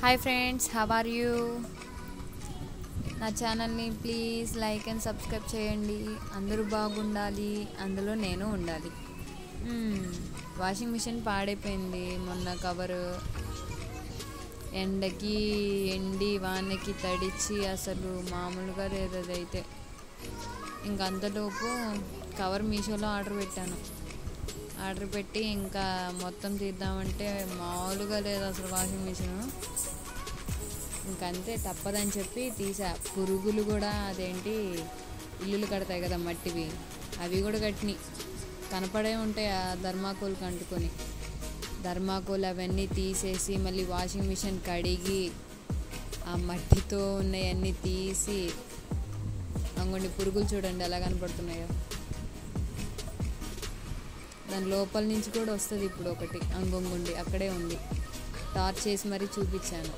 Hi friends, how are you? నా ఛానల్ని please like and subscribe చేయండి. అందరూ బాగుండాలి, అందులో నేను ఉండాలి. వాషింగ్ మిషన్ పాడైపోయింది. మొన్న కవరు ఎండకి ఎండి వానకి తడిచి అసలు మామూలుగా లేదు. అదైతే ఇంకంతలోపు కవర్ మీషోలో ఆర్డర్ పెట్టి ఇంకా మొత్తం తీద్దామంటే మామూలుగా లేదు అసలు వాషింగ్ మిషన్. ఇంకంతే, తప్పదని చెప్పి తీసా. పురుగులు కూడా అదేంటి ఇల్లులు కడతాయి కదా మట్టివి, అవి కూడా కట్టినాయి. కనపడే ఉంటాయి ఆ థర్మాకోల్కి అంటుకొని. థర్మాకోల్ అవన్నీ తీసేసి మళ్ళీ వాషింగ్ మిషన్ కడిగి ఆ మట్టితో ఉన్నవన్నీ తీసి, అంగొండి పురుగులు చూడండి ఎలా కనపడుతున్నాయో. దాని లోపల నుంచి కూడా వస్తుంది ఇప్పుడు ఒకటి, అంగొంగుండి అక్కడే ఉంది. టార్చ్ చేసి మరీ చూపించాను.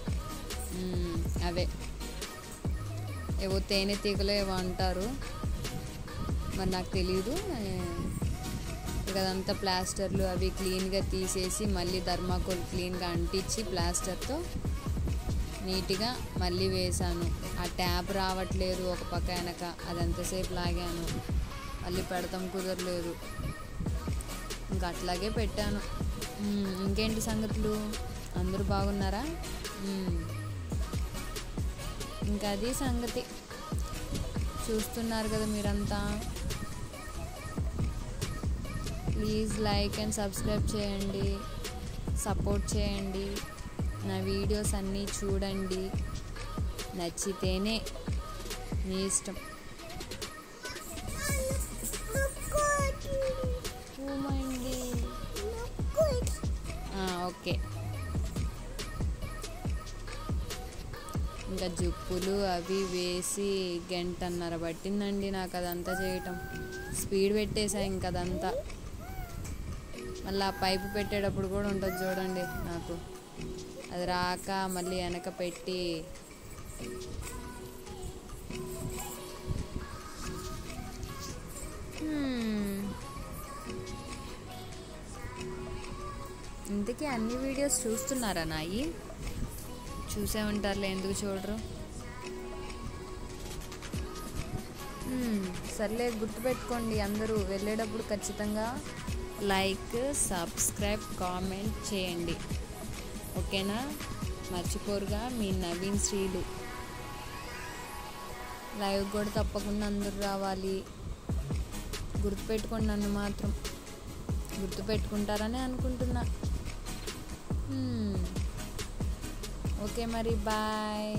అవే ఏవో తేనె తీగలో ఏవో అంటారు, మరి నాకు తెలియదు. ఇక అదంతా ప్లాస్టర్లు అవి క్లీన్గా తీసేసి మళ్ళీ థర్మాకోల్ క్లీన్గా అంటించి ప్లాస్టర్తో నీట్గా మళ్ళీ వేసాను. ఆ ట్యాప్ రావట్లేదు ఒక పక్క వెనక, అదంతసేపు లాగాను, మళ్ళీ పెడతాం కుదరలేదు. ఇంకా అట్లాగే పెట్టాను. ఇంకేంటి సంగతులు, అందరూ బాగున్నారా? ఇంకా అది సంగతి. చూస్తున్నారు కదా మీరంతా. ప్లీజ్ లైక్ అండ్ సబ్స్క్రైబ్ చేయండి, సపోర్ట్ చేయండి. నా వీడియోస్ అన్నీ చూడండి, నచ్చితేనే, మీ ఇష్టం. ఓకే. ఇంకా జుప్పులు అవి వేసి గంటన్నర పట్టిందండి నాకు అదంతా చేయటం. స్పీడ్ పెట్టేసా ఇంక అదంతా. మళ్ళీ ఆ పైపు పెట్టేటప్పుడు కూడా ఉంటుంది చూడండి, నాకు అది రాక మళ్ళీ వెనక పెట్టి ఇంతకీ అన్ని వీడియోస్ చూస్తున్నారా నాయి? చూసే ఉంటారులే, ఎందుకు చూడరు? సర్లే, గుర్తుపెట్టుకోండి అందరూ వెళ్ళేటప్పుడు ఖచ్చితంగా లైక్, సబ్స్క్రైబ్, కామెంట్ చేయండి, ఓకేనా? మర్చిపోరుగా, మీ నవీన్ శ్రీలు. లైవ్ కూడా తప్పకుండా అందరూ రావాలి. గుర్తుపెట్టుకోండి, నన్ను మాత్రం గుర్తుపెట్టుకుంటారని అనుకుంటున్నా. ఓకే మరి, బాయ్.